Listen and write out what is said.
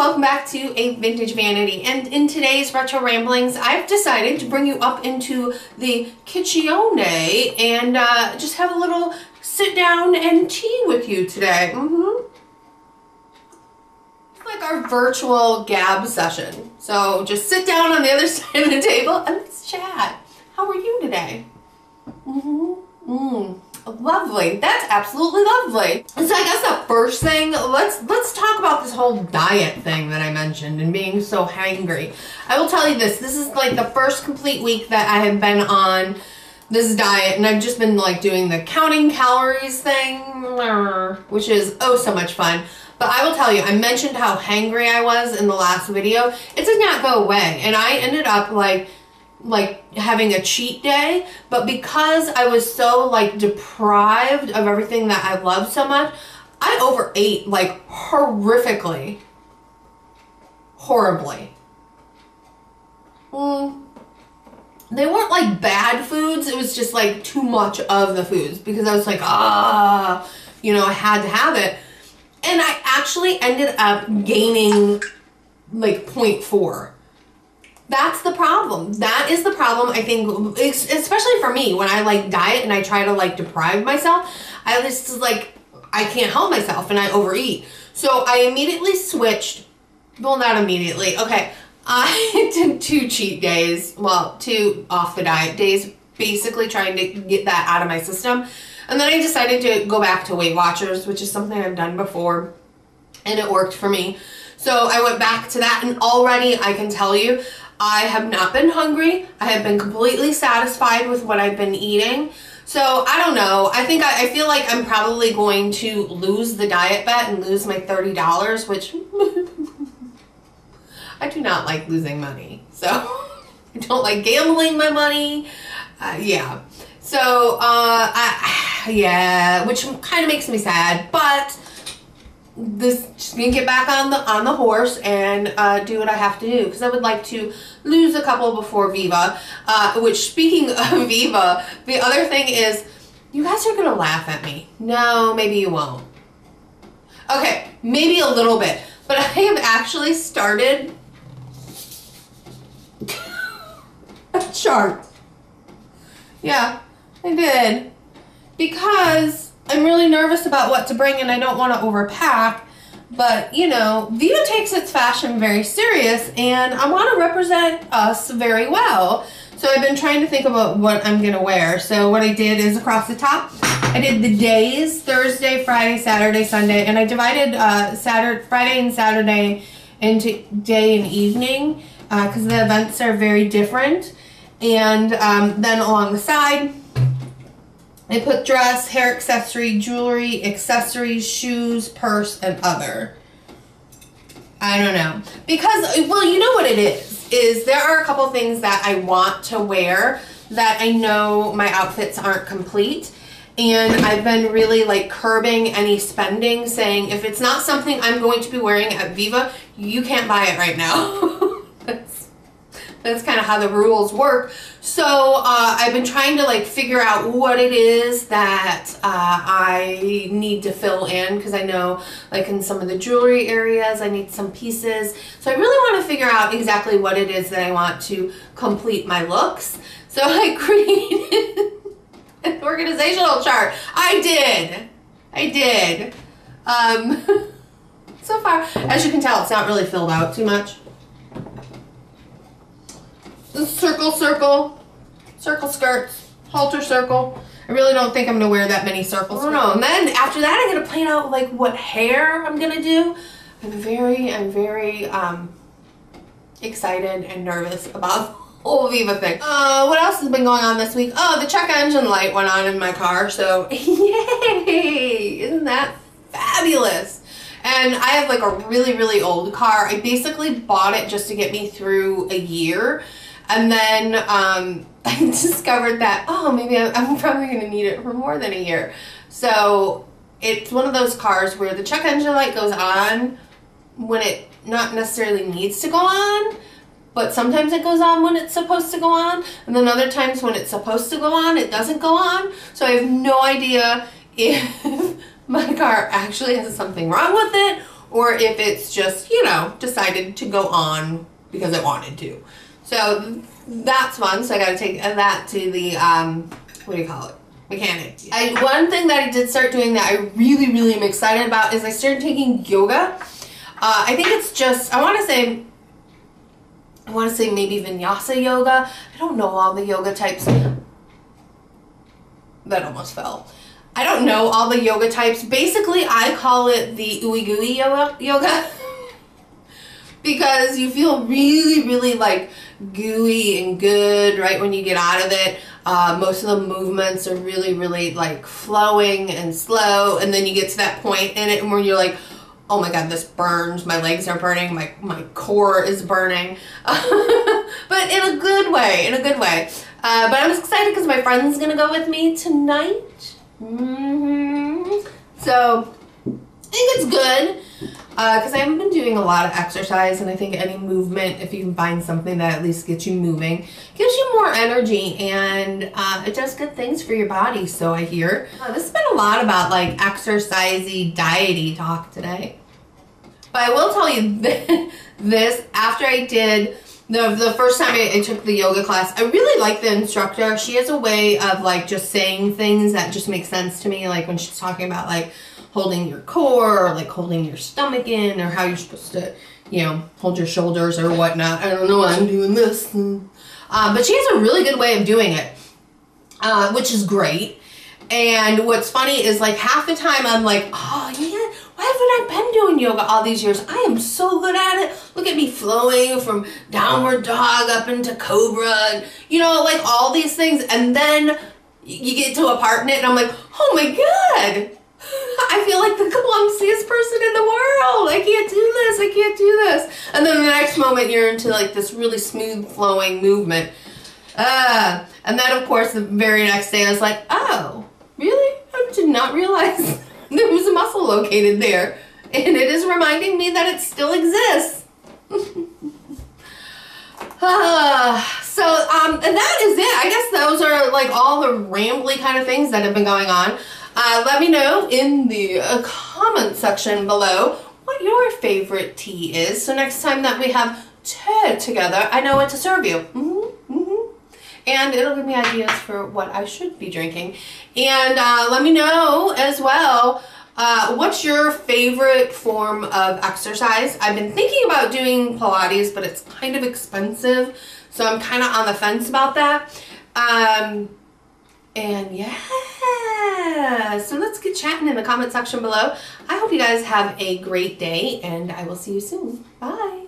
welcome back to A Vintage Vanity, and in today's Retro Ramblings I've decided to bring you up into the kitchen and just have a little sit down and tea with you today. It's like our virtual gab session, so just sit down on the other side of the table and let's chat. How are you today? Lovely. That's absolutely lovely. So I guess the first thing, let's talk about this whole diet thing that I mentioned and being so hangry. I will tell you this is like the first complete week that I have been on this diet, and I've just been like doing the counting calories thing, which is oh so much fun. But I will tell you, I mentioned how hangry I was in the last video. It did not go away, and I ended up like having a cheat day, but because I was so like deprived of everything that I love so much, I overate like horrifically. Horribly. They weren't like bad foods, it was just like too much of the foods because I was like, you know, I had to have it. And I actually ended up gaining like 0.4. That's the problem. That is the problem, I think, especially for me, when I like diet and I try to like deprive myself, I just like, I can't help myself and I overeat. So I immediately switched, well, not immediately, okay, I did 2 cheat days, well, 2 off the diet days, basically trying to get that out of my system. And then I decided to go back to Weight Watchers, which is something I've done before, and it worked for me. So I went back to that, and already I can tell you, I have not been hungry. I have been completely satisfied with what I've been eating. So I don't know. I think I feel like I'm probably going to lose the diet bet and lose my $30, which I do not like losing money. So I don't like gambling my money. Yeah. So yeah, which kind of makes me sad, but this just gonna get back on the horse and do what I have to do, because I would like to lose a couple before Viva, which, speaking of Viva, the other thing is, you guys are gonna laugh at me. No, maybe you won't. Okay, maybe a little bit, but I have actually started a chart. Yeah, I did, because I'm really nervous about what to bring and I don't want to overpack, but you know, Viva takes its fashion very serious and I want to represent us very well. So I've been trying to think about what I'm going to wear. So what I did is, across the top, I did the days, Thursday, Friday, Saturday, Sunday, and I divided Friday and Saturday into day and evening because the events are very different. And then along the side, I put dress, hair accessory, jewelry, accessories, shoes, purse, and other. I don't know. Because, well, you know what it is there are a couple things that I want to wear that I know my outfits aren't complete. And I've been really like curbing any spending, saying if it's not something I'm going to be wearing at Viva, you can't buy it right now. That's kind of how the rules work. So I've been trying to like figure out what it is that I need to fill in, because I know like in some of the jewelry areas I need some pieces. So I really want to figure out exactly what it is that I want to complete my looks. So I created an organizational chart. I did. So far, as you can tell, it's not really filled out too much. Circle, circle, circle skirts, halter circle. I really don't think I'm going to wear that many circles. I don't know. And then after that, I'm going to plan out like what hair I'm going to do. I'm very excited and nervous about the whole Viva thing. What else has been going on this week? Oh, the check engine light went on in my car, so yay! Isn't that fabulous? And I have like a really old car. I basically bought it just to get me through a year. And then I discovered that, oh, maybe I'm probably going to need it for more than a year. So it's one of those cars where the check engine light goes on when it not necessarily needs to go on, but sometimes it goes on when it's supposed to go on. And then other times when it's supposed to go on, it doesn't go on. So I have no idea if my car actually has something wrong with it, or if it's just, you know, decided to go on because it wanted to. So that's fun. So I got to take that to the, what do you call it? Mechanic. One thing that I did start doing that I really, really am excited about is I started taking yoga. I think it's just, I want to say maybe vinyasa yoga. I don't know all the yoga types. That almost fell. I don't know all the yoga types. Basically, I call it the ooey gooey yoga because you feel really, really like gooey and good right when you get out of it. Most of the movements are really, really like flowing and slow, and then you get to that point in it where you're like, oh my god, this burns, my legs are burning, my core is burning, but in a good way, but I'm excited because my friend's gonna go with me tonight. So I think it's good because I haven't been doing a lot of exercise, and I think any movement, if you can find something that at least gets you moving, gives you more energy, and it does good things for your body, so I hear. This has been a lot about like exercisey, diety talk today. But I will tell you this, after I did the first time I took the yoga class, I really like the instructor. She has a way of like just saying things that just make sense to me, like when she's talking about like holding your core or like holding your stomach in, or how you're supposed to, you know, hold your shoulders or whatnot. I don't know why I'm doing this. But she has a really good way of doing it, which is great. And what's funny is like half the time I'm like, oh yeah, why haven't I been doing yoga all these years? I am so good at it. Look at me flowing from downward dog up into cobra, and you know, like all these things. And then you get to a part in it and I'm like, oh my god, I feel like the clumsiest person in the world. I can't do this, I can't do this. And then the next moment you're into like this really smooth flowing movement. And then of course the very next day I was like, oh, really? I did not realize there was a muscle located there. And it is reminding me that it still exists. And that is it. I guess those are like all the rambly kind of things that have been going on. Let me know in the comment section below what your favorite tea is. So next time that we have tea together, I know what to serve you. And it'll give me ideas for what I should be drinking. And let me know as well, what's your favorite form of exercise? I've been thinking about doing Pilates, but it's kind of expensive. So I'm kind of on the fence about that. And yeah, so let's get chatting in the comment section below. I hope you guys have a great day, and I will see you soon. Bye.